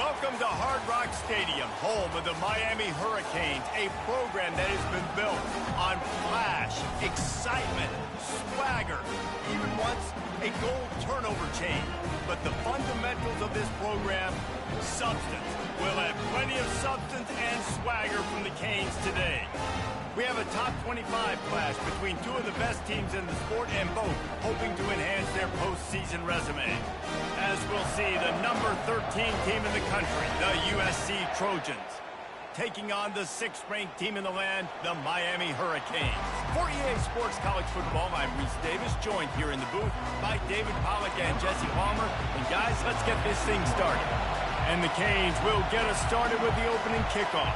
Welcome to Hard Rock Stadium, home of the Miami Hurricanes, a program that has been built on flash, excitement, swagger, even once a goal turnover chain. But the fundamentals of this program, substance. We'll have plenty of substance and swagger from the Canes today. We have a top 25 clash between two of the best teams in the sport, and both hoping to enhance their postseason resume. As we'll see, the number 13 team in the country, the USC Trojans, taking on the 6th-ranked team in the land, the Miami Hurricanes. For EA Sports College Football, I'm Reese Davis, joined here in the booth by David Pollack and Jesse Palmer. And guys, let's get this thing started. And the Canes will get us started with the opening kickoff.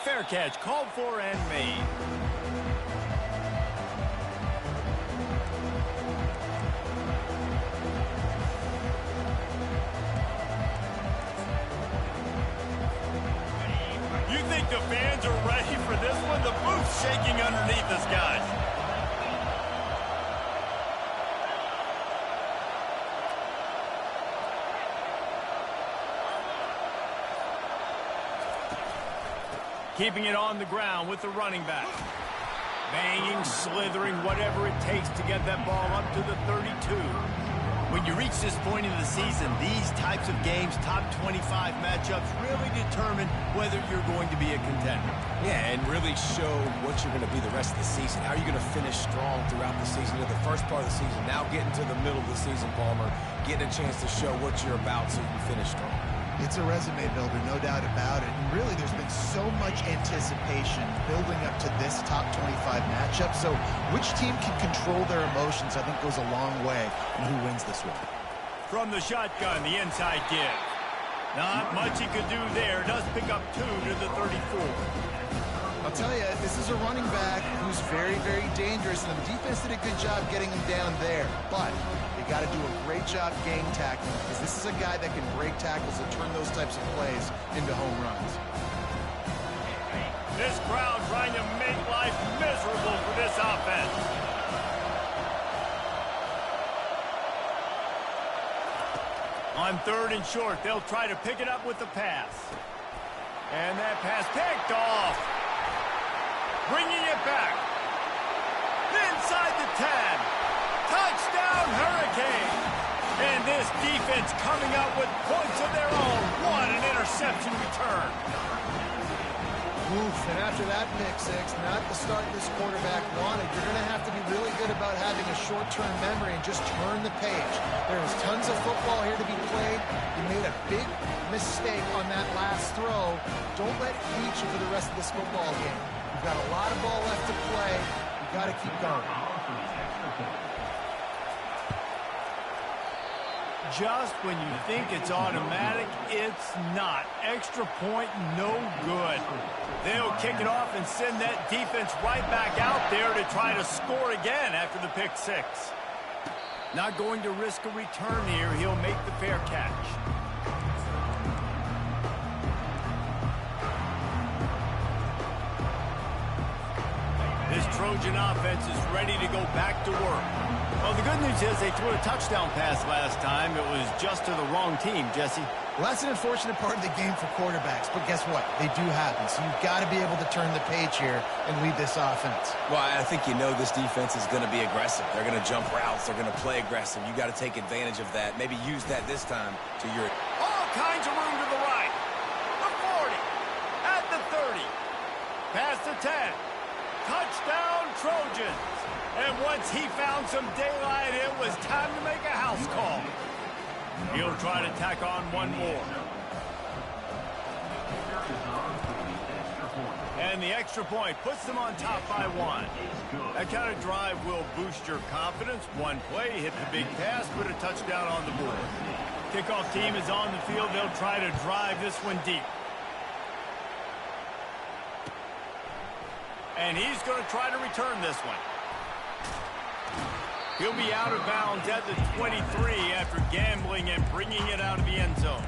Fair catch called for and made. You think the fans are ready for this one? The booth's shaking underneath us, guys. Keeping it on the ground with the running back. Banging, slithering, whatever it takes to get that ball up to the 32. When you reach this point in the season, these types of games, top 25 matchups, really determine whether you're going to be a contender. Yeah, and really show what you're going to be the rest of the season. How are you going to finish strong throughout the season, to the first part of the season, now getting to the middle of the season, Palmer, getting a chance to show what you're about so you can finish strong. It's a resume builder, no doubt about it. And really, there's been so much anticipation building up to this top 25 matchup. So which team can control their emotions, I think, goes a long way in who wins this one. From the shotgun, the inside give. Not much he could do there. Does pick up 2 to the 34. I'll tell you, this is a running back who's very, very dangerous. And the defense did a good job getting him down there. But you got to do a great job game tackling, because this is a guy that can break tackles and turn those types of plays into home runs. This crowd trying to make life miserable for this offense. On 3rd and short, they'll try to pick it up with the pass. And that pass picked off. Bringing it back. Inside the 10. Touchdown, Hurricane! And this defense coming up with points of their own. What an interception return. Oof, and after that pick six, not the start this quarterback wanted. You're going to have to be really good about having a short-term memory and just turn the page. There's tons of football here to be played. You made a big mistake on that last throw. Don't let it beat you for the rest of this football game. You've got a lot of ball left to play. You've got to keep going. Just when you think it's automatic, it's not. Extra point, no good. They'll kick it off and send that defense right back out there to try to score again after the pick six. Not going to risk a return here. He'll make the fair catch. This Trojan offense is ready to go back to work. Well, the good news is they threw a touchdown pass last time. It was just to the wrong team, Jesse. Well, that's an unfortunate part of the game for quarterbacks, but guess what? They do happen, so you've got to be able to turn the page here and lead this offense. Well, I think you know this defense is going to be aggressive. They're going to jump routes. They're going to play aggressive. You got to take advantage of that. Maybe use that this time to your... All kinds of room to the right. The 40. At the 30. Past the 10. Touchdown, Trojans. And once he found some daylight, it was time to make a house call. He'll try to tack on one more. And the extra point puts them on top by 1. That kind of drive will boost your confidence. One play, hit the big pass, put a touchdown on the board. Kickoff team is on the field. They'll try to drive this one deep. And he's going to try to return this one. He'll be out of bounds at the 23 after gambling and bringing it out of the end zone.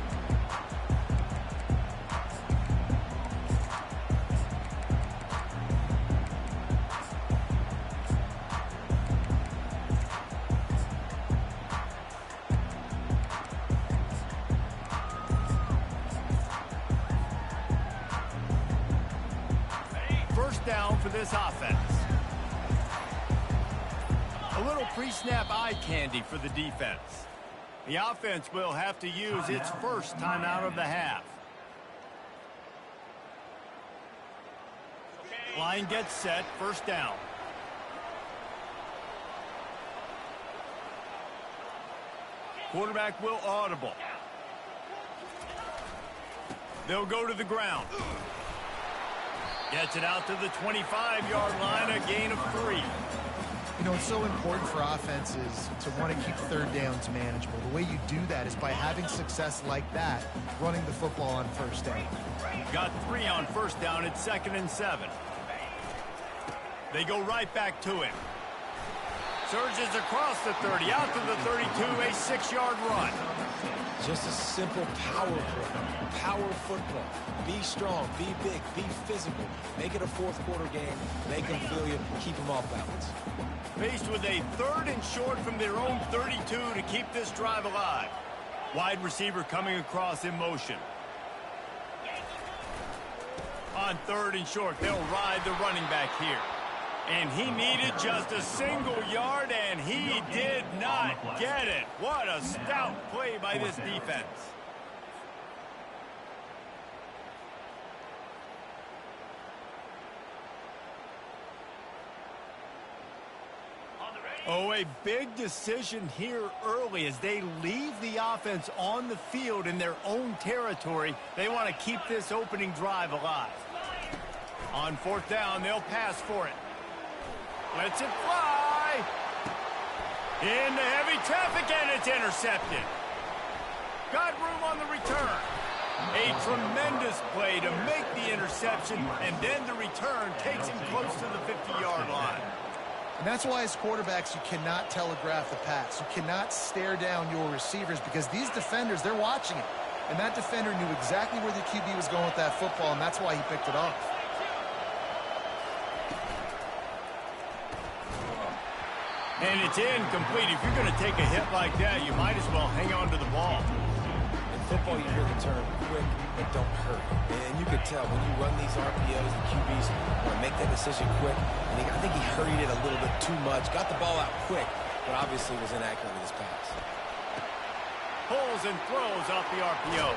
first down for this offense. A little pre-snap eye candy for the defense. The offense will have to use its first timeout of the half. Line gets set, first down. Quarterback will audible. They'll go to the ground. Gets it out to the 25-yard line, a gain of 3. You know, it's so important for offenses to want to keep third downs manageable. The way you do that is by having success like that, running the football on first down. Got 3 on first down. It's 2nd and 7. They go right back to him. Surges across the 30, out to the 32, a 6-yard run. Just a simple power play. Power football. Be strong, be big, be physical. Make it a fourth-quarter game. Make them feel you. Keep them off balance. Faced with a 3rd and short from their own 32 to keep this drive alive. Wide receiver coming across in motion. On 3rd and short, they'll ride the running back here. And he needed just a single yard, and he did not get it. What a stout play by this defense. Oh, a big decision here early as they leave the offense on the field in their own territory. They want to keep this opening drive alive. On 4th down, they'll pass for it. Lets it fly. Into heavy traffic, and it's intercepted. Got room on the return. A tremendous play to make the interception, and then the return takes him close to the 50-yard line. And that's why as quarterbacks, you cannot telegraph the pass. You cannot stare down your receivers because these defenders, they're watching it. And that defender knew exactly where the QB was going with that football, and that's why he picked it off. And it's incomplete. If you're going to take a hit like that, you might as well hang on to the ball. In football, you hear the term quick, but don't hurt. And you could tell when you run these RPOs, the QBs want to make that decision quick. And I think he hurried it a little bit too much. Got the ball out quick, but obviously was inaccurate with his pass. Pulls and throws off the RPO.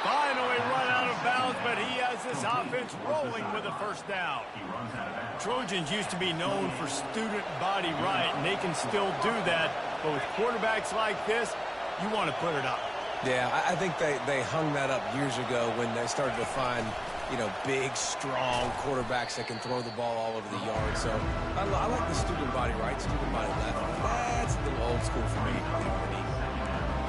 Finally run out of bounds, but he has this offense rolling with a first down. Trojans used to be known for student body right, and they can still do that. But with quarterbacks like this, you want to put it up. Yeah, I think they hung that up years ago when they started to find, you know, big, strong quarterbacks that can throw the ball all over the yard. So I like the student body right, student body left. That's a little old school for me.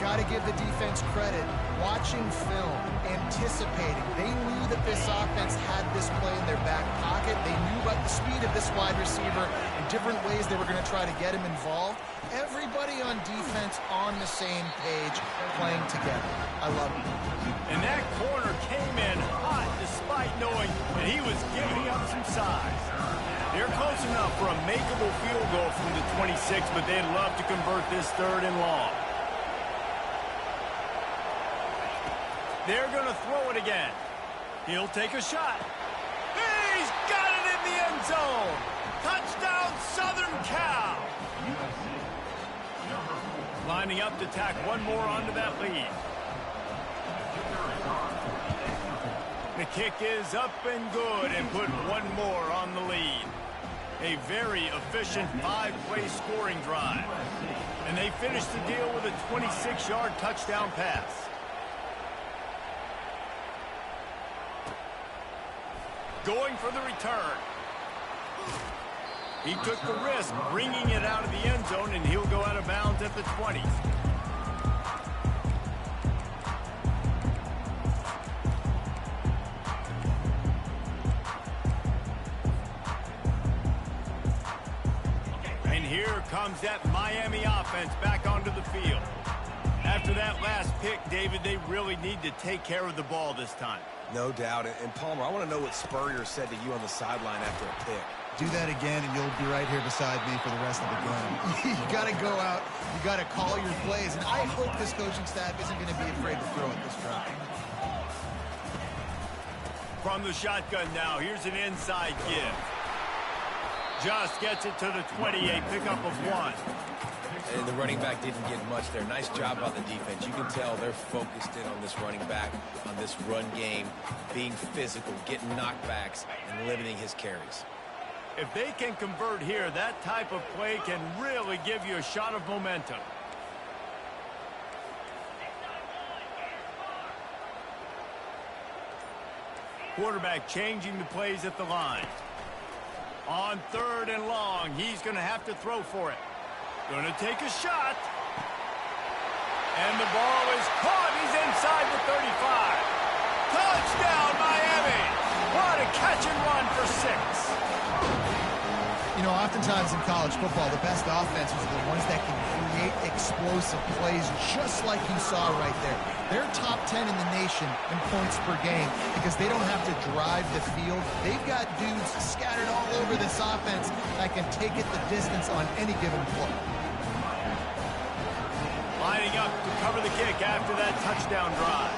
Got to give the defense credit. Watching film, anticipating. They knew that this offense had this play in their back pocket. They knew about the speed of this wide receiver and different ways they were going to try to get him involved. Everybody on defense on the same page, playing together. I love it. And that corner came in hot despite knowing that he was giving up some size. They're close enough for a makeable field goal from the 26, but they'd love to convert this 3rd and long. They're going to throw it again. He'll take a shot. He's got it in the end zone. Touchdown, Southern Cal. Lining up to tack one more onto that lead. The kick is up and good and put one more on the lead. A very efficient 5-play scoring drive. And they finish the deal with a 26-yard touchdown pass. Going for the return. He took the risk, bringing it out of the end zone, and he'll go out of bounds at the 20. And here comes that Miami offense back onto the field. After that last pick, David, they really need to take care of the ball this time. No doubt. And Palmer, I want to know what Spurrier said to you on the sideline after a pick. Do that again, and you'll be right here beside me for the rest of the game. You got to go out. You got to call your plays. And I hope this coaching staff isn't going to be afraid to throw at this drive. From the shotgun now, here's an inside give. just gets it to the 28, pickup of 1. And the running back didn't get much there. Nice job by the defense. You can tell they're focused in on this running back, on this run game, being physical, getting knockbacks, and limiting his carries. If they can convert here, that type of play can really give you a shot of momentum. Quarterback changing the plays at the line. On 3rd and long, he's going to have to throw for it. Going to take a shot. And the ball is caught. He's inside the 35. Touchdown, Miami. What a catch and run for 6. You know, oftentimes in college football, the best offenses are the ones that can create explosive plays just like you saw right there. They're top 10 in the nation in points per game because they don't have to drive the field. They've got dudes scattered all over this offense that can take it the distance on any given play. Lining up to cover the kick after that touchdown drive.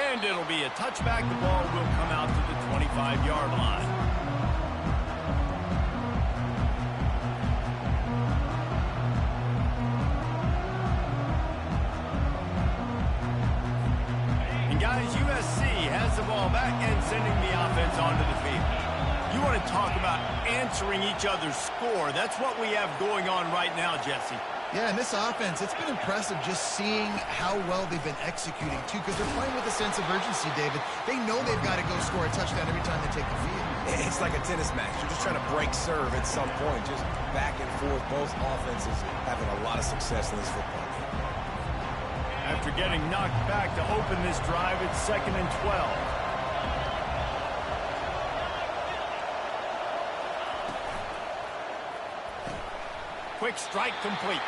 And it'll be a touchback. The ball will come out to the 25-yard line. And guys, USC has the ball back and sending the offense onto the field. You want to talk about answering each other's score. That's what we have going on right now, Jesse. Yeah, and this offense, it's been impressive just seeing how well they've been executing, too, because they're playing with a sense of urgency, David. They know they've got to go score a touchdown every time they take the field. It's like a tennis match. You're just trying to break serve at some point, just back and forth. Both offenses having a lot of success in this football game. After getting knocked back to open this drive, it's 2nd and 12. Quick strike complete.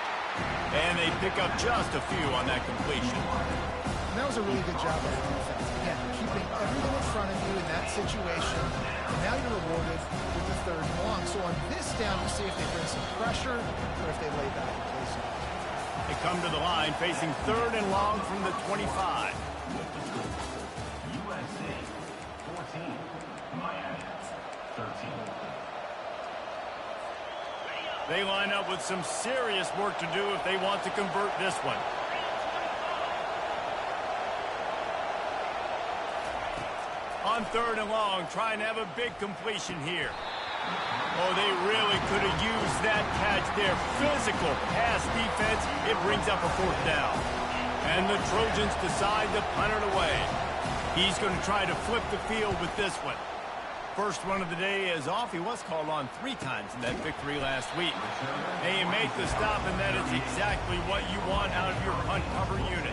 And they pick up just a few on that completion. And that was a really good job by the defense. Again, keeping everything in front of you in that situation. And now you're rewarded with the 3rd and long. So on this down, we'll see if they bring some pressure or if they lay back and play some. They come to the line facing 3rd and long from the 25. USC 14, Miami 13. They line up with some serious work to do if they want to convert this one. On 3rd and long, trying to have a big completion here. Oh, they really could have used that catch there. Physical pass defense. It brings up a 4th down. And the Trojans decide to punt it away. He's going to try to flip the field with this one. First run of the day is off. He was called on 3 times in that victory last week. And you make the stop, and that is exactly what you want out of your punt cover unit.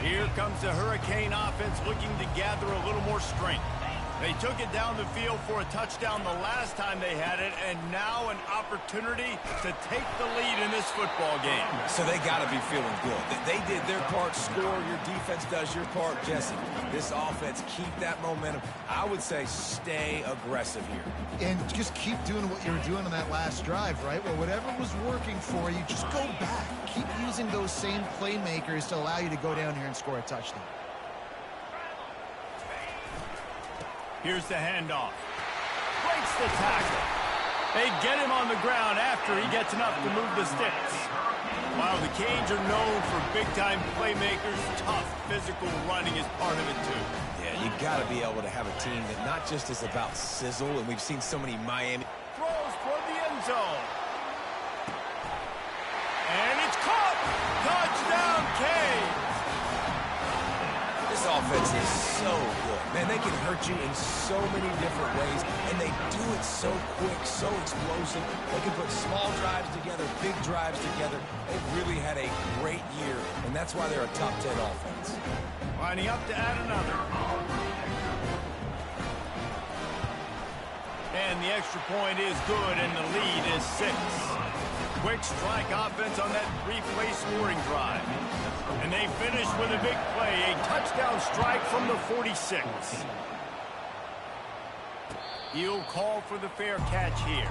Here comes the Hurricane offense looking to gather a little more strength. They took it down the field for a touchdown the last time they had it, and now an opportunity to take the lead in this football game. So they got to be feeling good. They did their part, score. Your defense does your part, Jesse. This offense, keep that momentum. I would say stay aggressive here. And just keep doing what you were doing on that last drive, right? Well, whatever was working for you, just go back. Keep using those same playmakers to allow you to go down here and score a touchdown. Here's the handoff. Breaks the tackle. They get him on the ground after he gets enough to move the sticks. While the Canes are known for big-time playmakers, tough physical running is part of it, too. Yeah, you got to be able to have a team that not just is about sizzle, and we've seen so many Miami. Throws for the end zone. And it's caught. Touchdown, Canes. This offense is so good. Man, they can hurt you in so many different ways, and they do it so quick, so explosive. They can put small drives together, big drives together. They've really had a great year, and that's why they're a top 10 offense. Lining up to add another. And the extra point is good, and the lead is 6. Quick strike offense on that 3-play scoring drive. And they finish with a big play, a touchdown strike from the 46. He'll call for the fair catch here.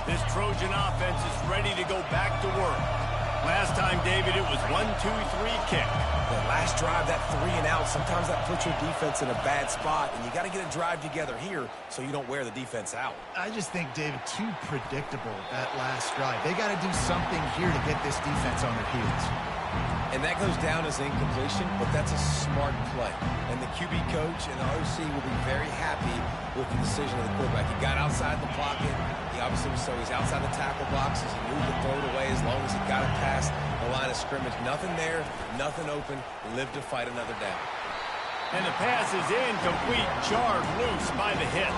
This Trojan offense is ready to go back to work. Last time, David, it was 1-2-3 kick. The last drive, that 3 and out, sometimes that puts your defense in a bad spot, and you got to get a drive together here so you don't wear the defense out. I just think, David, too predictable, that last drive. They got to do something here to get this defense on their heels. And that goes down as incompletion, but that's a smart play. And the QB coach and the OC will be very happy with the decision of the quarterback. He got outside the pocket. He obviously was so he's outside the tackle boxes. He moved to throw it away as long as he got it past the line of scrimmage. Nothing there, nothing open. Lived to fight another down. And the pass is incomplete, jarred loose by the hit.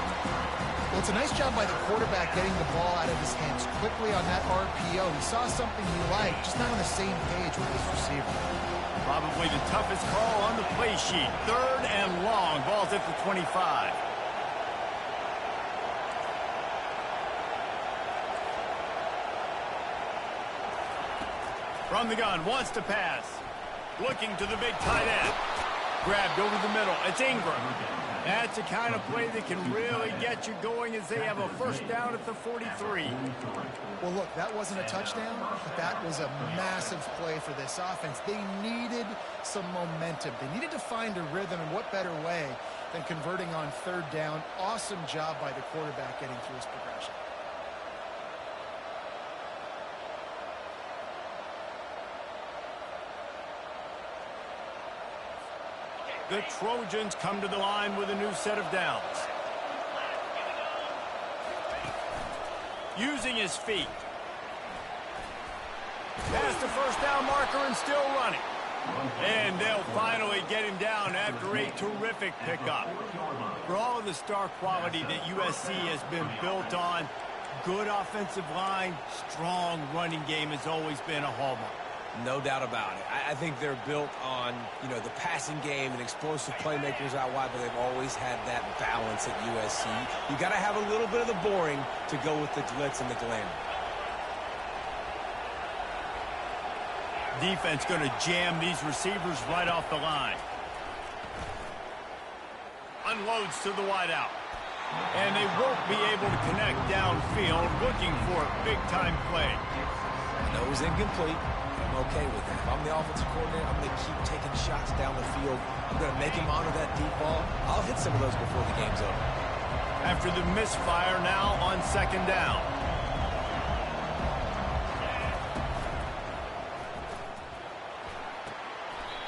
Well, it's a nice job by the quarterback getting the ball out of his hands quickly on that RPO. He saw something he liked, just not on the same page with his receiver. Probably the toughest call on the play sheet. 3rd and long. Ball's at the 25. From the gun, wants to pass. Looking to the big tight end. Grabbed over the middle. It's Ingram. That's the kind of play that can really get you going as they have a first down at the 43. Well, look, that wasn't a touchdown, but that was a massive play for this offense. They needed some momentum. They needed to find a rhythm, and what better way than converting on 3rd down. Awesome job by the quarterback getting through his progression. The Trojans come to the line with a new set of downs. Using his feet. Past the first down marker and still running. And they'll finally get him down after a terrific pickup. For all of the star quality that USC has been built on, good offensive line, strong running game has always been a hallmark. No doubt about it. I think they're built on, the passing game and explosive playmakers out wide, but they've always had that balance at USC. You got to have a little bit of the boring to go with the glitz and the glamour. Defense going to jam these receivers right off the line. Unloads to the wideout. And they won't be able to connect downfield, looking for a big-time play. I know it was incomplete. I'm okay with that. If I'm the offensive coordinator, I'm going to keep taking shots down the field. I'm going to make him honor that deep ball. I'll hit some of those before the game's over. After the misfire, now on 2nd down.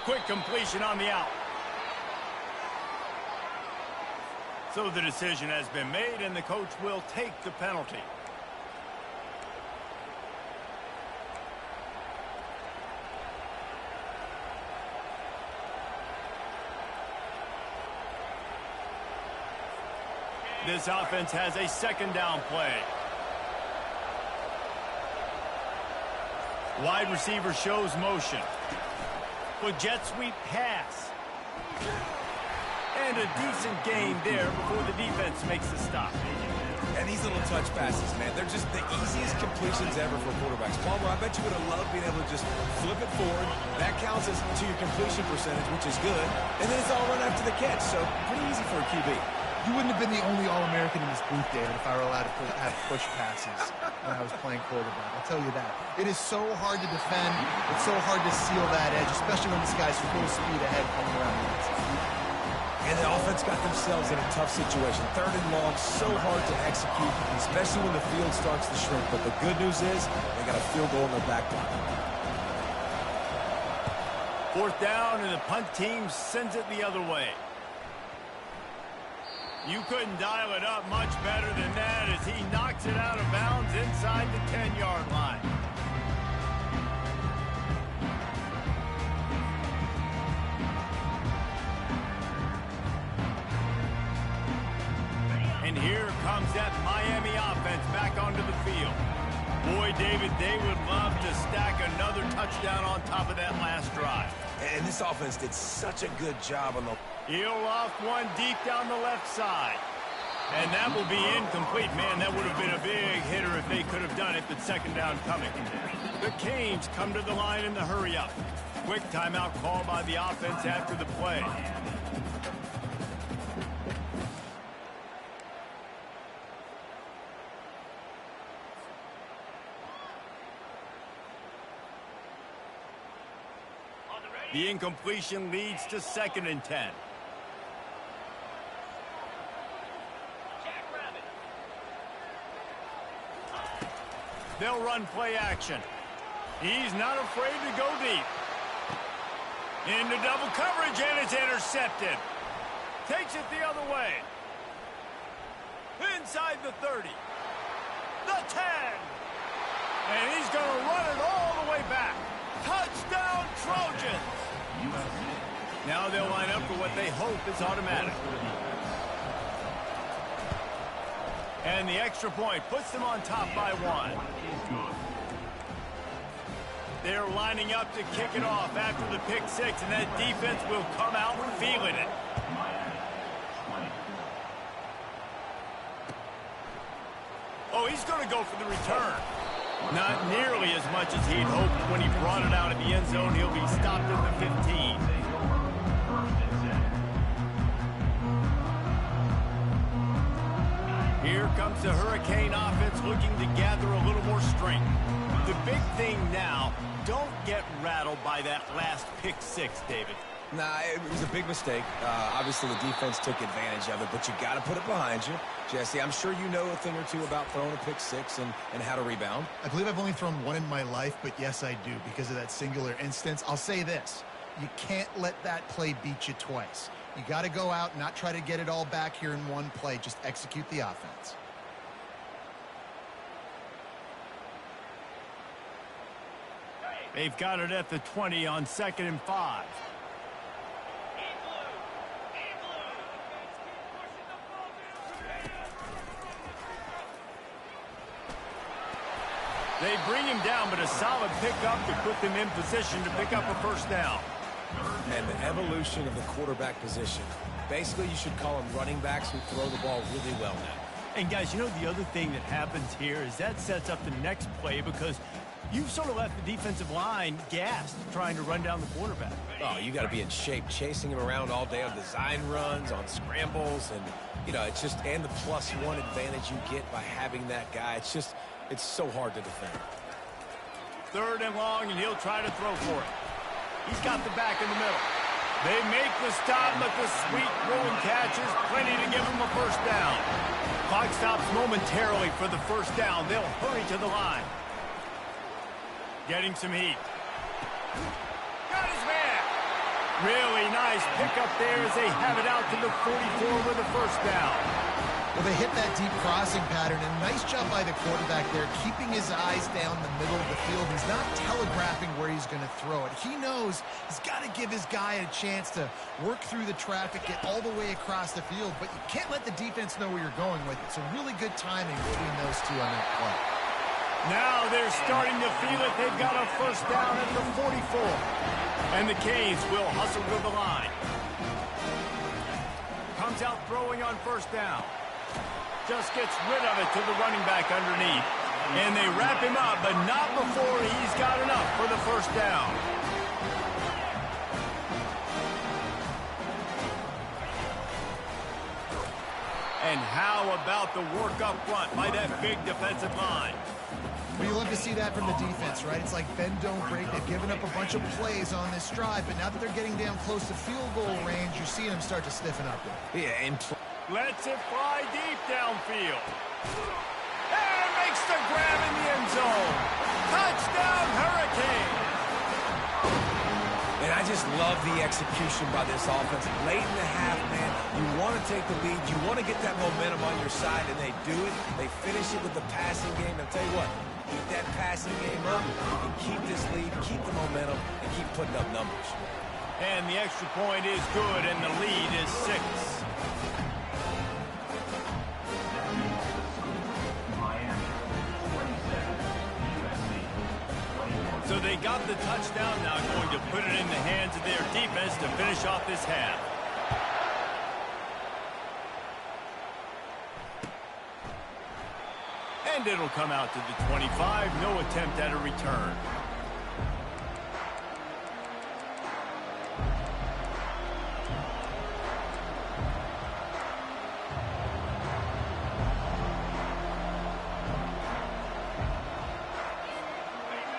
Quick completion on the out. So the decision has been made, and the coach will take the penalty. This offense has a 2nd down play. Wide receiver shows motion. With jet sweep pass. And a decent gain there before the defense makes the stop. And these little touch passes, man, they're just the easiest completions ever for quarterbacks. Palmer, I bet you would have loved being able to just flip it forward. That counts as to your completion percentage, which is good. And then it's all run after the catch, so pretty easy for a QB. You wouldn't have been the only All-American in this booth, David, if I were allowed to have push passes when I was playing quarterback. I'll tell you that. It is so hard to defend. It's so hard to seal that edge, especially when this guy's full speed ahead coming around the outside. And the offense got themselves in a tough situation. 3rd and long, so hard to execute, especially when the field starts to shrink. But the good news is they got a field goal in their back pocket. 4th down, and the punt team sends it the other way. You couldn't dial it up much better than that as he knocks it out of bounds inside the 10-yard line. And here comes that Miami offense back onto the field. Boy, David, they would love to stack another touchdown on top of that last drive. And this offense did such a good job on the... He'll loft one deep down the left side. And that will be incomplete. Man, that would have been a big hitter if they could have done it, but 2nd down coming. The Canes come to the line in the hurry-up. Quick timeout call by the offense after the play. The incompletion leads to 2nd and 10. They'll run play action. He's not afraid to go deep. Into double coverage, and it's intercepted. Takes it the other way. Inside the 30. The 10. And he's going to run it all the way back. Touchdown, Trojans. Now they'll line up for what they hope is automatic. And the extra point puts them on top by 1. They're lining up to kick it off after the pick 6, and that defense will come out feeling it. Oh, he's going to go for the return. Not nearly as much as he'd hoped when he brought it out of the end zone. He'll be stopped at the 15. Here comes the Hurricane offense looking to gather a little more strength. The big thing now, don't get rattled by that last pick 6, David. Nah, it was a big mistake. Obviously, the defense took advantage of it, but you got to put it behind you. Jesse, I'm sure you know a thing or two about throwing a pick 6 and how to rebound. I believe I've only thrown one in my life, but yes, I do because of that singular instance. I'll say this. You can't let that play beat you twice. You got to go out, not try to get it all back here in one play. Just execute the offense. They've got it at the 20 on 2nd and 5. They bring him down, but a solid pickup to put them in position to pick up a 1st down. And the evolution of the quarterback position. Basically, you should call them running backs who throw the ball really well now. And guys, you know the other thing that happens here is that sets up the next play because you've sort of left the defensive line gassed trying to run down the quarterback. Oh, you got to be in shape, chasing him around all day on design runs, on scrambles, and, you know, it's just, and the +1 advantage you get by having that guy. It's just, it's so hard to defend. 3rd and long, and he'll try to throw for it. He's got the back in the middle. They make the stop, but the sweet throwing catch is plenty to give him a 1st down. Clock stops momentarily for the 1st down. They'll hurry to the line. Getting some heat. Got his man. Really nice pickup there as they have it out to the 44 with a 1st down. Well, they hit that deep crossing pattern, and nice job by the quarterback there, keeping his eyes down the middle of the field. He's not telegraphing where he's going to throw it. He knows he's got to give his guy a chance to work through the traffic, get all the way across the field, but you can't let the defense know where you're going with it. So really good timing between those two on that play. Now they're starting to feel it. They've got a 1st down at the 44. And the Canes will hustle to the line. Comes out throwing on 1st down. Just gets rid of it to the running back underneath. And they wrap him up, but not before he's got enough for the 1st down. And how about the work up front by that big defensive line? Well, you love to see that from the defense, right? It's like bend, don't break. They've given up a bunch of plays on this drive, but now that they're getting down close to field goal range, you're seeing them start to stiffen up there. Yeah, and lets it fly deep downfield. And makes the grab in the end zone. Touchdown, Hurricane. And I just love the execution by this offense. Late in the half, man, you want to take the lead. You want to get that momentum on your side, and they do it. They finish it with the passing game. And I'll tell you what, keep that passing game up. You can keep this lead, keep the momentum, and keep putting up numbers. And the extra point is good, and the lead is 6. So they got the touchdown, now going to put it in the hands of their defense to finish off this half. And it'll come out to the 25, no attempt at a return.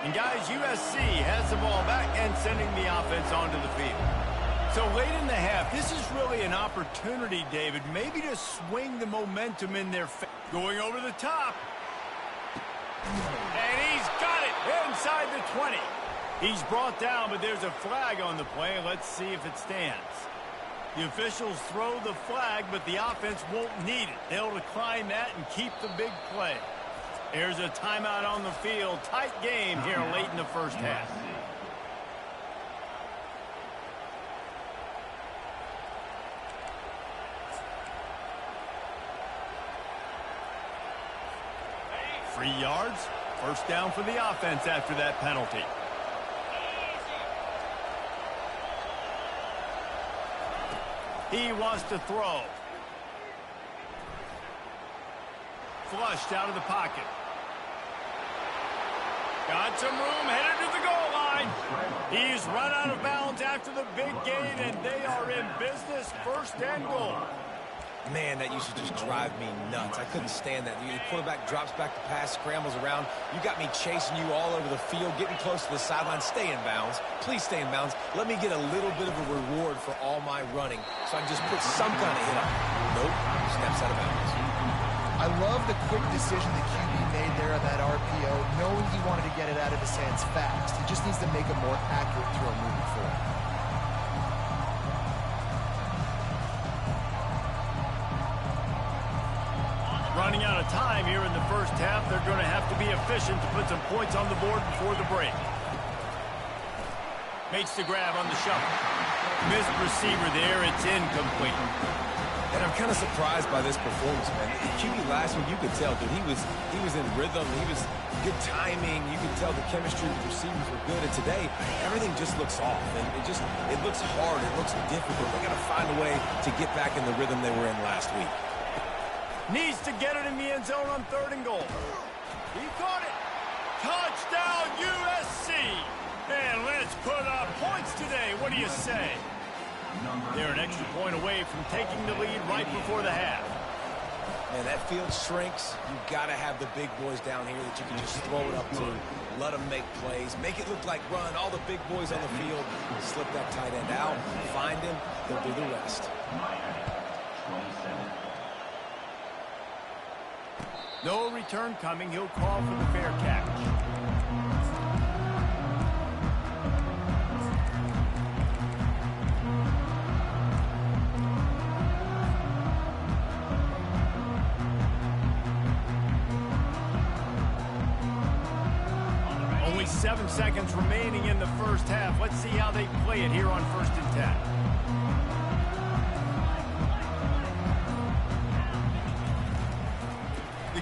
And guys, USC has the ball back and sending the offense onto the field. So late in the half, this is really an opportunity, David, maybe to swing the momentum in their favor. Going over the top. And he's got it inside the 20. He's brought down, but there's a flag on the play. Let's see if it stands. The officials throw the flag, but the offense won't need it. They'll decline that and keep the big play. There's a timeout on the field. Tight game here late in the first half. Free yards. First down for the offense after that penalty. He wants to throw. Flushed out of the pocket. Got some room, headed to the goal line. He's run out of bounds after the big gain, and they are in business, first and goal. Man, that used to just drive me nuts. I couldn't stand that. The quarterback drops back the pass, scrambles around. You got me chasing you all over the field, getting close to the sideline. Stay in bounds. Please stay in bounds. Let me get a little bit of a reward for all my running so I can just put some kind of hit on it. Nope. Snaps out of bounds. I love the quick decision the QB made there on that RPO, knowing he wanted to get it out of his hands fast. He just needs to make a more accurate throw moving forward. Running out of time here in the first half. They're going to have to be efficient to put some points on the board before the break. Makes the grab on the shuffle. Missed receiver there. It's incomplete. And I'm kind of surprised by this performance, man. The QB last week, you could tell, dude, he was in rhythm. He was good timing. You could tell the chemistry with the receivers were good. And today, everything just looks off. And it looks hard. It looks difficult. They got to find a way to get back in the rhythm they were in last week. Needs to get it in the end zone on 3rd and goal. He caught it. Touchdown, USC. And let's put up points today. What do you say? They're an extra point away from taking the lead right before the half. Man, that field shrinks. You've got to have the big boys down here that you can just throw it up to. Let them make plays. Make it look like run. All the big boys on the field. Slip that tight end out. Find him. They'll do the rest. No return coming. He'll call for the fair catch. Only 7 seconds remaining in the first half. Let's see how they play it here on 1st and 10.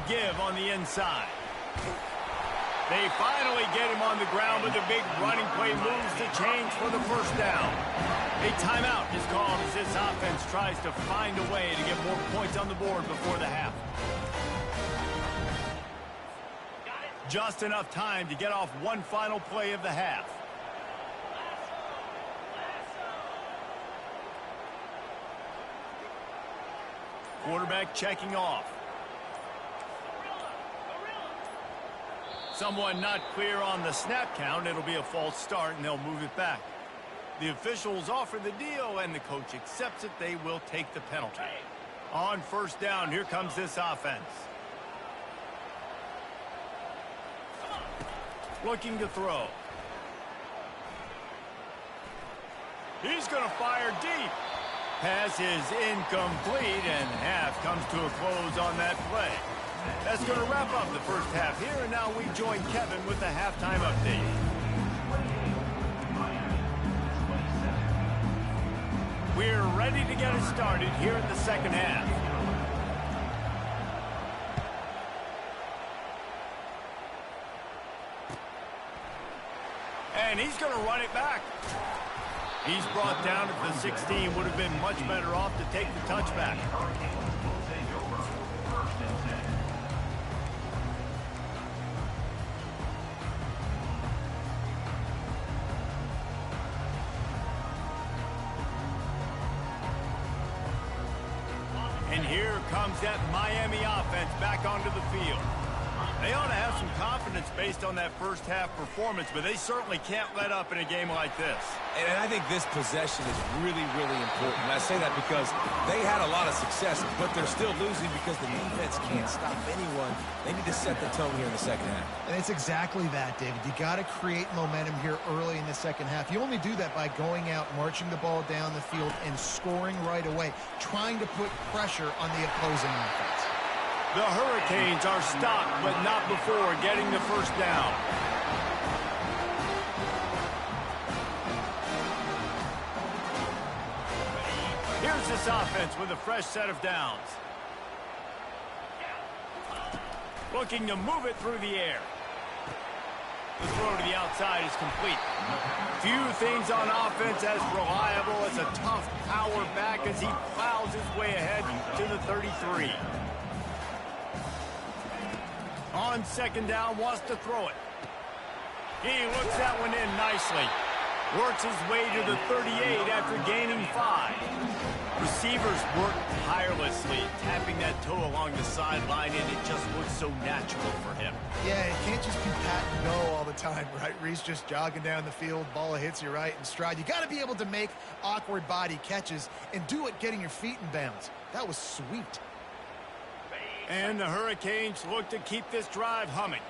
Give on the inside. They finally get him on the ground, but the big running play moves the chains for the first down. A timeout is called as this offense tries to find a way to get more points on the board before the half. Just enough time to get off one final play of the half. Quarterback checking off. Someone not clear on the snap count. It'll be a false start, and they'll move it back. The officials offer the deal, and the coach accepts it. They will take the penalty. On 1st down, here comes this offense. Looking to throw. He's going to fire deep. Pass is incomplete, and half comes to a close on that play. That's going to wrap up the first half here, and now we join Kevin with the halftime update. We're ready to get it started here in the second half. And he's going to run it back. He's brought down at the 16. Would have been much better off to take the touchback. And here comes that Miami offense back onto the field. They ought to have some confidence based based on that first half performance, but they certainly can't let up in a game like this. And I think this possession is really, really important. And I say that because they had a lot of success, but they're still losing because the defense can't stop anyone. They need to set the tone here in the second half. And it's exactly that, David. You got to create momentum here early in the second half. You only do that by going out, marching the ball down the field, and scoring right away, trying to put pressure on the opposing offense. The Hurricanes are stopped, but not before getting the first down. Here's this offense with a fresh set of downs. Looking to move it through the air. The throw to the outside is complete. Few things on offense as reliable as a tough power back as he plows his way ahead to the 33. On second down, wants to throw it. He looks that one in nicely. Works his way to the 38 after gaining 5. Receivers work tirelessly, tapping that toe along the sideline, and it just looks so natural for him. Yeah, it can't just be pat and go all the time, right? Reese just jogging down the field, ball hits you right in stride. You got to be able to make awkward body catches and do it getting your feet in bounds. That was sweet. And the Hurricanes look to keep this drive humming.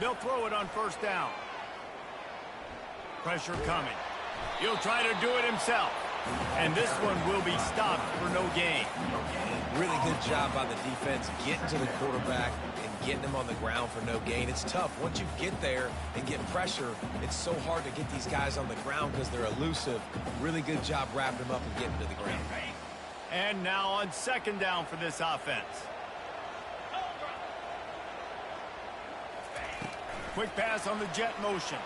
They'll throw it on first down. Pressure coming. He'll try to do it himself. And this one will be stopped for no gain. Really good job by the defense getting to the quarterback and getting him on the ground for no gain. It's tough. Once you get there and get pressure, it's so hard to get these guys on the ground because they're elusive. Really good job wrapping them up and getting to the ground. And now on second down for this offense. Quick pass on the jet motion.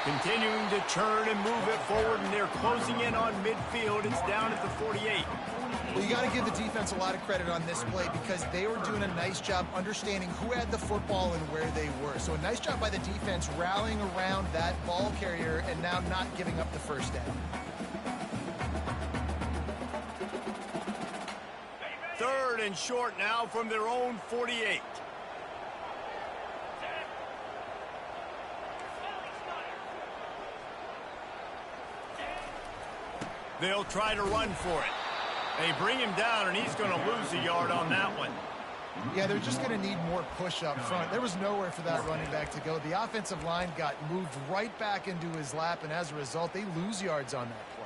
Continuing to churn and move it forward, and they're closing in on midfield. It's down at the 48. Well, you got to give the defense a lot of credit on this play because they were doing a nice job understanding who had the football and where they were. So a nice job by the defense rallying around that ball carrier and now not giving up the first down. Third and short now from their own 48. They'll try to run for it. They bring him down, and he's going to lose a yard on that one. Yeah, they're just going to need more push up front. There was nowhere for that running back to go. The offensive line got moved right back into his lap, and as a result, they lose yards on that play.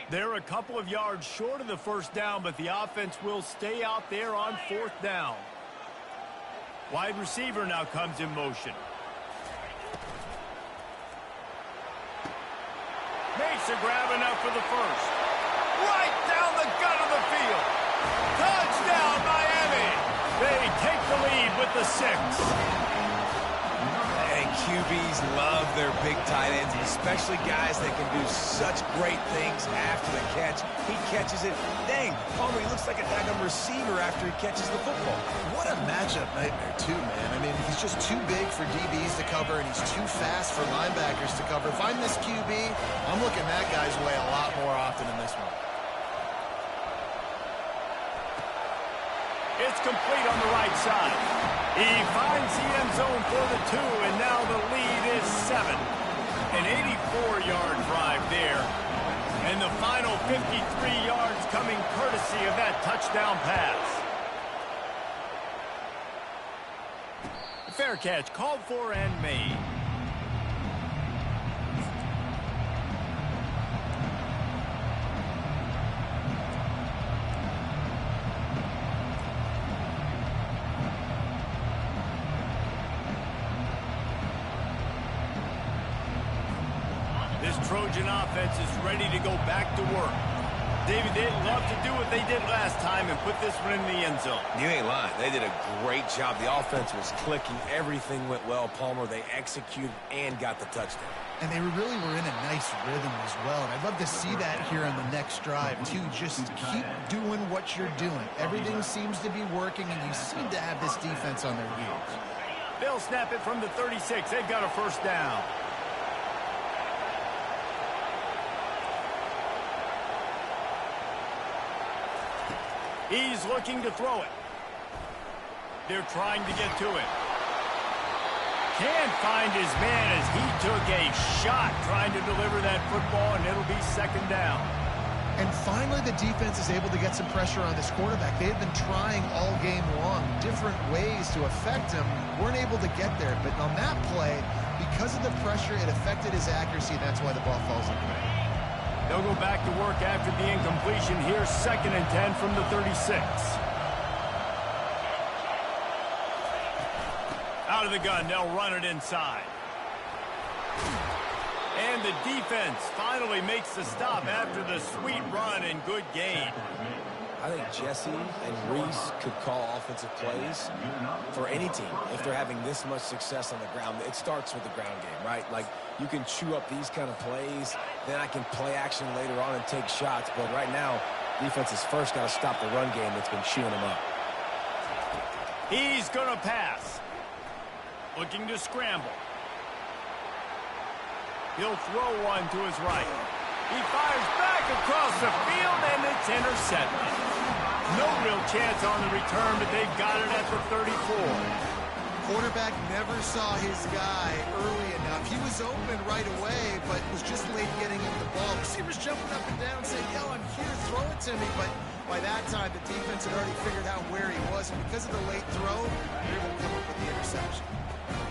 They're a couple of yards short of the first down, but the offense will stay out there on fourth down. Wide receiver now comes in motion. Makes a grab enough for the first. Right down the gut of the field. Touchdown, Miami. They take the lead with the 6. And QBs love their big tight ends, especially guys that can do such great things after the catch. He catches it. Dang, Palmer, he looks like a daggum receiver after he catches the football. What a matchup nightmare, too, man. I mean, he's just too big for DBs to cover, and he's too fast for linebackers to cover. If I'm this QB, I'm looking that guy's way a lot more often than this one. It's complete on the right side. He finds the end zone for the 2, and now the lead is 7. An 84-yard drive there. And the final 53 yards coming courtesy of that touchdown pass. Fair catch called for and made. This Trojan offense is ready to go back to work. David, they'd love to do what they did last time and put this one in the end zone. You ain't lying. They did a great job. The offense was clicking. Everything went well, Palmer. They executed and got the touchdown. And they really were in a nice rhythm as well. And I'd love to see that here on the next drive, too. Just keep doing what you're doing. Everything seems to be working, and you seem to have this defense on their heels. They'll snap it from the 36. They've got a first down. He's looking to throw it. They're trying to get to it. Can't find his man as he took a shot trying to deliver that football, and it'll be second down. And finally, the defense is able to get some pressure on this quarterback. They had been trying all game long, different ways to affect him. Weren't able to get there. But on that play, because of the pressure, it affected his accuracy. That's why the ball falls incomplete. They'll go back to work after the incompletion here. 2nd and 10 from the 36. Out of the gun, they'll run it inside. And the defense finally makes the stop after the sweet run and good gain. I think Jesse and Reese could call offensive plays for any team if they're having this much success on the ground. It starts with the ground game, right? Like, you can chew up these kind of plays, then I can play action later on and take shots. But right now, defense has first got to stop the run game that's been chewing them up. He's going to pass. Looking to scramble. He'll throw one to his right. He fires back across the field, and it's intercepted. No real chance on the return, but they've got it at the 34. Quarterback never saw his guy early enough. He was open right away, but was just late getting him the ball. Receivers jumping up and down saying, yo, I'm here, throw it to me. But by that time, the defense had already figured out where he was, and because of the late throw, they were able to come up with the interception.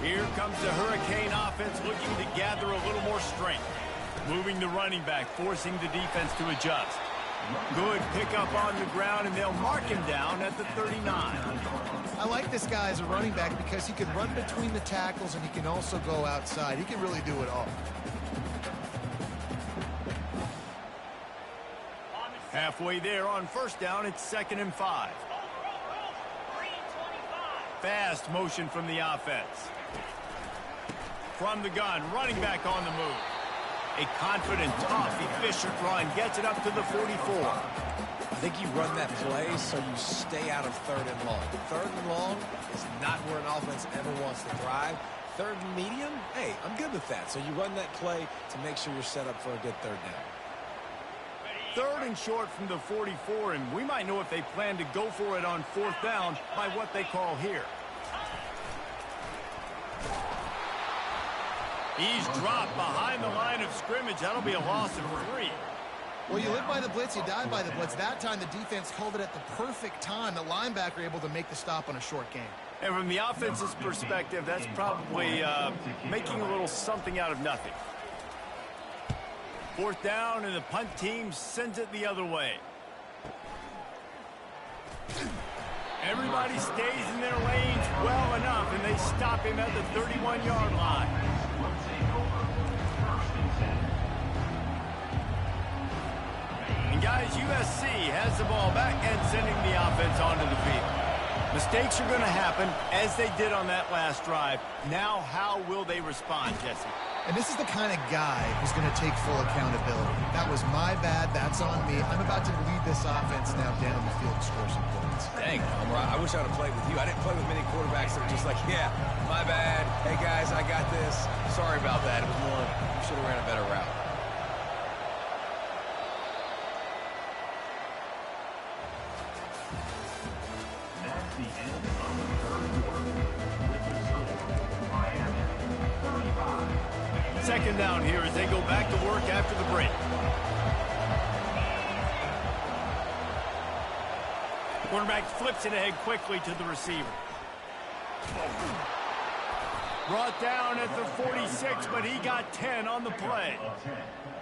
Here comes the Hurricane offense looking to gather a little more strength. Moving the running back, forcing the defense to adjust. Good pickup on the ground, and they'll mark him down at the 39. I like this guy as a running back because he can run between the tackles and he can also go outside. He can really do it all. Halfway there on first down, it's 2nd and 5. Fast motion from the offense. From the gun, running back on the move. A confident, tough, efficient run gets it up to the 44. I think you run that play so you stay out of 3rd and long. 3rd and long is not where an offense ever wants to thrive. 3rd and medium, hey, I'm good with that. So you run that play to make sure you're set up for a good 3rd down. 3rd and short from the 44, and we might know if they plan to go for it on 4th down by what they call here. He's dropped behind the line of scrimmage. That'll be a loss of 3. Well, you live by the blitz, you die by the blitz. That time, the defense called it at the perfect time. The linebacker able to make the stop on a short gain. And from the offense's perspective, that's probably making a little something out of nothing. 4th down, and the punt team sends it the other way. Everybody stays in their lanes well enough, and they stop him at the 31-yard line. And guys, USC has the ball back and sending the offense onto the field. Mistakes are going to happen, as they did on that last drive. Now, how will they respond, Jesse? And this is the kind of guy who's going to take full accountability. That was my bad. That's on me. I'm about to lead this offense now down the field and score some points. Dang, I wish I would have played with you. I didn't play with many quarterbacks that were just like, yeah, my bad. Hey, guys, I got this. Sorry about that. It was more, should have ran a better route. That's the end of the 3rd quarter. With the result, Miami 35. 2nd down here as they go back to work after the break. Quarterback flips it ahead quickly to the receiver. Brought down at the 46, but he got 10 on the play.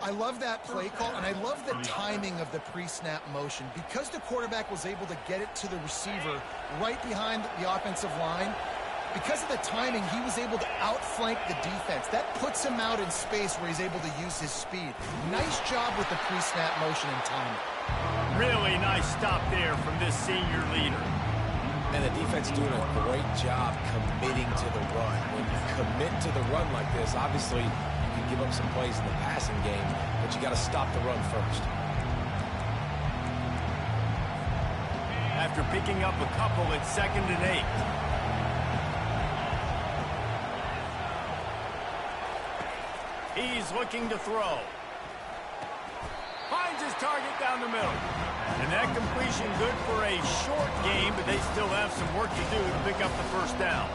I love that play call, and I love the timing of the pre-snap motion. Because the quarterback was able to get it to the receiver right behind the offensive line, because of the timing, he was able to outflank the defense. That puts him out in space where he's able to use his speed. Nice job with the pre-snap motion and timing. Really nice stop there from this senior leader. And the defense doing a great job committing to the run. When you commit to the run like this, obviously you can give up some plays in the passing game, but you got to stop the run first. After picking up a couple, it's 2nd and 8. He's looking to throw. Finds his target down the middle. And that completion good for a short game, but they still have some work to do to pick up the first down.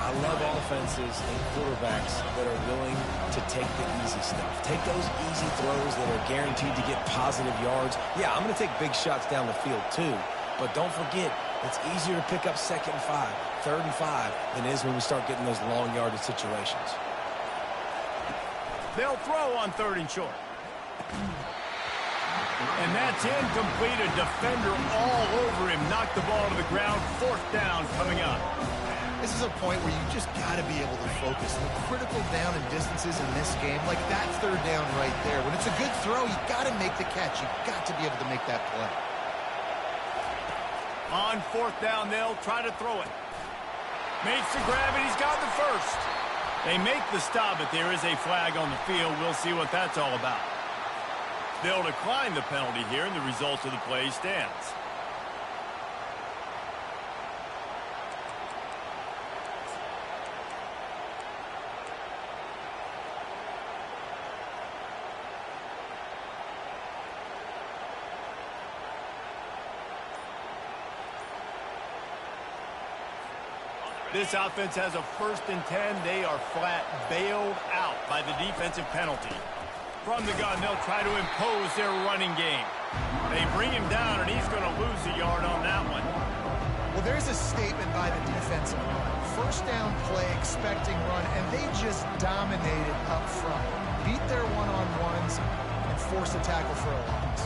I love offenses and quarterbacks that are willing to take the easy stuff. Take those easy throws that are guaranteed to get positive yards. Yeah, I'm going to take big shots down the field too, but don't forget, it's easier to pick up 2nd and 5, 3rd and 5 than it is when we start getting those long yardage situations. They'll throw on 3rd and short. And that's incomplete. A defender all over him. Knocked the ball to the ground. 4th down coming up. This is a point where you just got to be able to focus. The critical down and distances in this game, like that 3rd down right there. When it's a good throw, you got to make the catch. You got to be able to make that play. On 4th down, they'll try to throw it. Makes the grab, and he's got the first. They make the stop, but there is a flag on the field. We'll see what that's all about. They'll decline the penalty here, and the result of the play stands. This offense has a 1st and 10. They are flat bailed out by the defensive penalty. From the gun, they'll try to impose their running game. They bring him down, and he's going to lose a yard on that one. Well, there's a statement by the defensive line. 1st down play, expecting run, and they just dominated up front. Beat their one-on-ones and forced a tackle for a loss.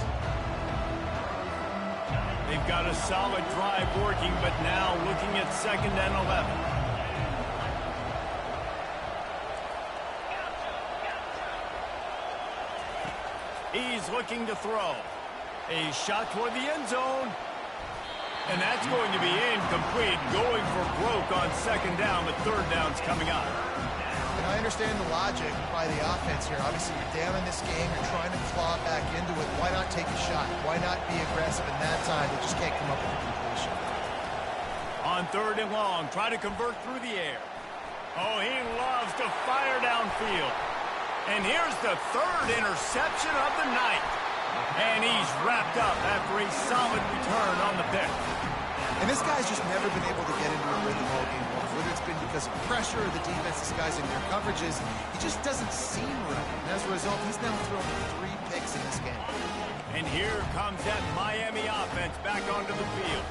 They've got a solid drive working, but now looking at 2nd and 11. He's looking to throw. A shot toward the end zone. And that's going to be incomplete. Going for broke on 2nd down, but 3rd down's coming up. And I understand the logic by the offense here. Obviously, you're down in this game. You're trying to claw back into it. Why not take a shot? Why not be aggressive in that time? They just can't come up with a completion. On 3rd and long, try to convert through the air. Oh, he loves to fire downfield. And here's the 3rd interception of the night. And he's wrapped up after a solid return on the pick. And this guy's just never been able to get into a rhythm all game long. Whether it's been because of pressure or the defense disguising their coverages, he just doesn't seem right. And as a result, he's now thrown 3 picks in this game. And here comes that Miami offense back onto the field.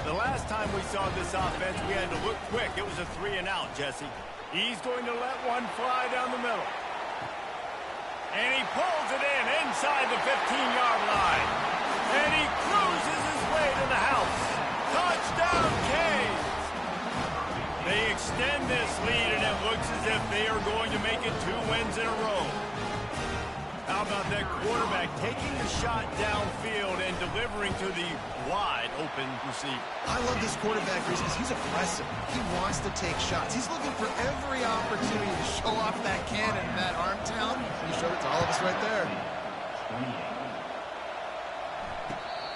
The last time we saw this offense, we had to look quick. It was a 3-and-out, Jesse. He's going to let one fly down the middle. And he pulls it in inside the 15-yard line. And he cruises his way to the house. Touchdown, Canes! They extend this lead, and it looks as if they are going to make it 2 wins in a row. How about that quarterback taking the shot downfield and delivering to the wide-open receiver? I love this quarterback because he's aggressive. He wants to take shots. He's looking for every opportunity to show off that cannon and that arm talent. He showed it to all of us right there.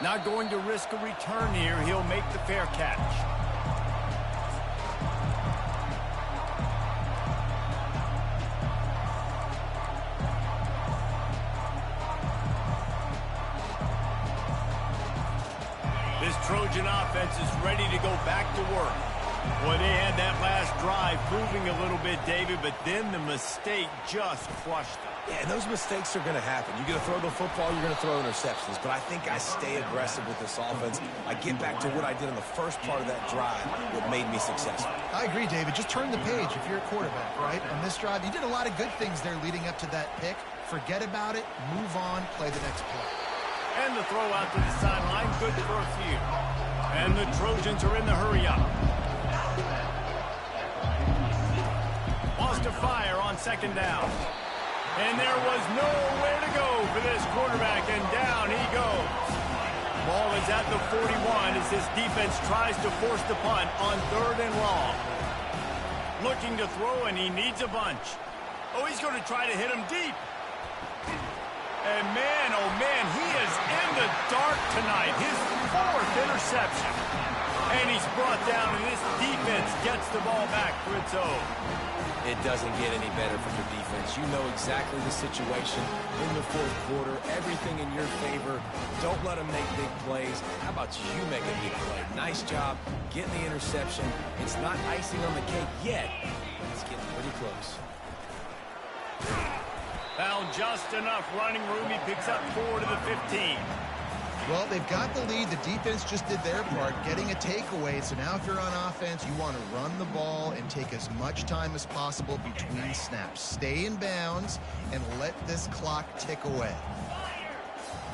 Not going to risk a return here. He'll make the fair catch. This Trojan offense is ready to go back to work. Boy, they had that last drive proving a little bit, David, but then the mistake just crushed them. Yeah, and those mistakes are going to happen. You're going to throw the football, you're going to throw interceptions. But I think I stay aggressive with this offense. I get back to what I did in the first part of that drive that made me successful. I agree, David. Just turn the page if you're a quarterback, right? On this drive, you did a lot of good things there leading up to that pick. Forget about it, move on, play the next play. And the throw out to the sideline, good for a few. And the Trojans are in the hurry up. Wants to fire on 2nd down. And there was nowhere to go for this quarterback, and down he goes. Ball is at the 41 as this defense tries to force the punt on 3rd and long. Looking to throw, and he needs a bunch. Oh, he's going to try to hit him deep. And man, oh man, he is in the dark tonight. His 4th interception. And he's brought down, and this defense gets the ball back for its own. It doesn't get any better from the defense. You know exactly the situation in the fourth quarter. Everything in your favor. Don't let them make big plays. How about you make a big play? Nice job getting the interception. It's not icing on the cake yet. It's getting pretty close. Found just enough running room. He picks up 4 to the 15. Well, they've got the lead. The defense just did their part, getting a takeaway. So now if you're on offense, you want to run the ball and take as much time as possible between snaps. Stay in bounds and let this clock tick away.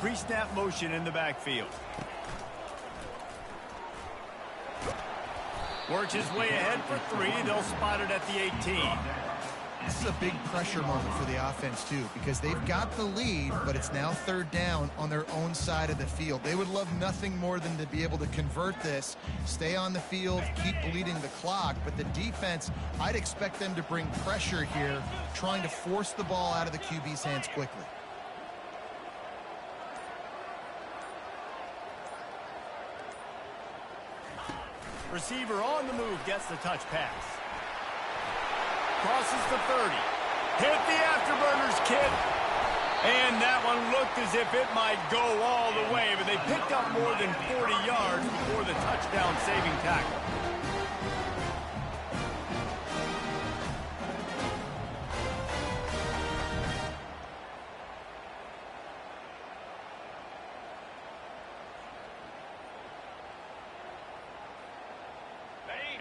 Pre-snap motion in the backfield. Works his way ahead for 3. They'll spot it at the 18. This is a big pressure moment for the offense, too, because they've got the lead, but it's now third down on their own side of the field. They would love nothing more than to be able to convert this, stay on the field, keep bleeding the clock. But the defense, I'd expect them to bring pressure here, trying to force the ball out of the QB's hands quickly. Receiver on the move gets the touch pass. Crosses the 30. Hit the afterburners, kid. And that one looked as if it might go all the way, but they picked up more than 40 yards before the touchdown-saving tackle.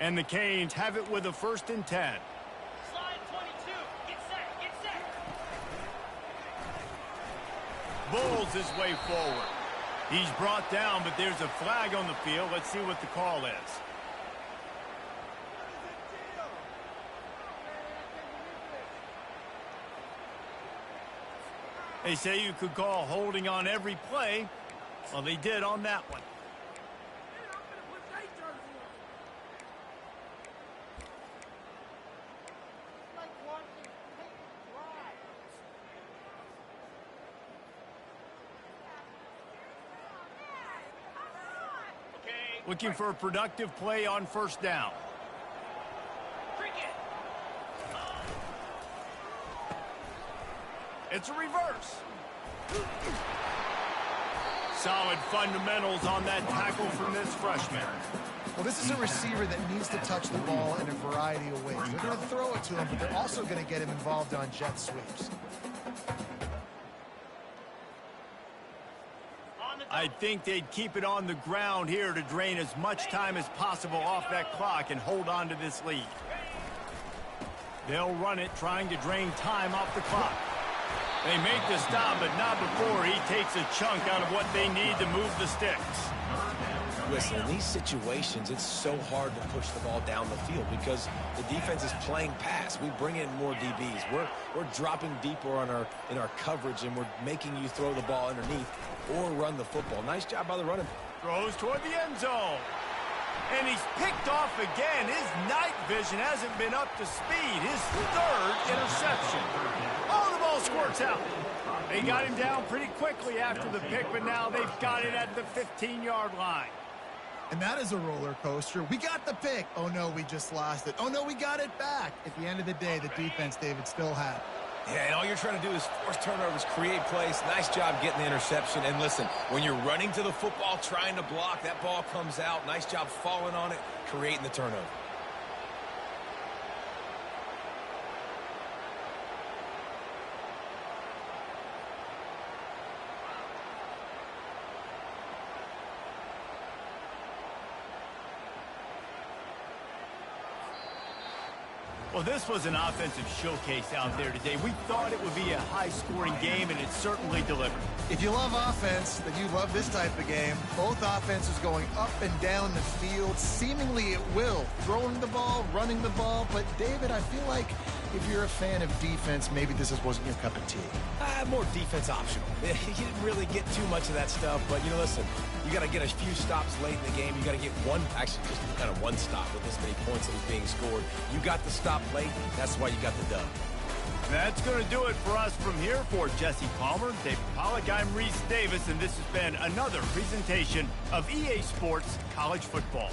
And the Canes have it with a 1st and 10. Bulls his way forward. He's brought down, but there's a flag on the field. Let's see what the call is. They say you could call holding on every play. Well, they did on that one. Looking for a productive play on 1st down. It's a reverse. Solid fundamentals on that tackle from this freshman. Well, this is a receiver that needs to touch the ball in a variety of ways. They're going to throw it to him, but they're also going to get him involved on jet sweeps. I think they'd keep it on the ground here to drain as much time as possible off that clock and hold on to this lead. They'll run it, trying to drain time off the clock. They make the stop, but not before he takes a chunk out of what they need to move the sticks. Listen, in these situations, it's so hard to push the ball down the field because the defense is playing pass. We bring in more DBs. We're dropping deeper in our coverage, and we're making you throw the ball underneath or run the football. Nice job by the running. Throws toward the end zone. And he's picked off again. His night vision hasn't been up to speed. His 3rd interception. Oh, the ball squirts out. They got him down pretty quickly after the pick, but now they've got it at the 15-yard line. And that is a roller coaster. We got the pick. Oh, no, we just lost it. Oh, no, we got it back. At the end of the day, the defense, David, still had it. Yeah, and all you're trying to do is force turnovers, create plays. Nice job getting the interception. And listen, when you're running to the football, trying to block, that ball comes out. Nice job falling on it, creating the turnover. Well, this was an offensive showcase out there today. We thought it would be a high-scoring game, and it certainly delivered. If you love offense, then you love this type of game. Both offenses going up and down the field, seemingly at will. Throwing the ball, running the ball. But, David, I feel like if you're a fan of defense, maybe this wasn't your cup of tea. More defense optional. You didn't really get too much of that stuff, but, listen, you got to get a few stops late in the game. You got to get actually just kind of one stop with this many points that was being scored. You got the stop late. That's why you got the dub. That's going to do it for us from here. For Jesse Palmer, Dave Pollack, I'm Reese Davis, and this has been another presentation of EA Sports College Football.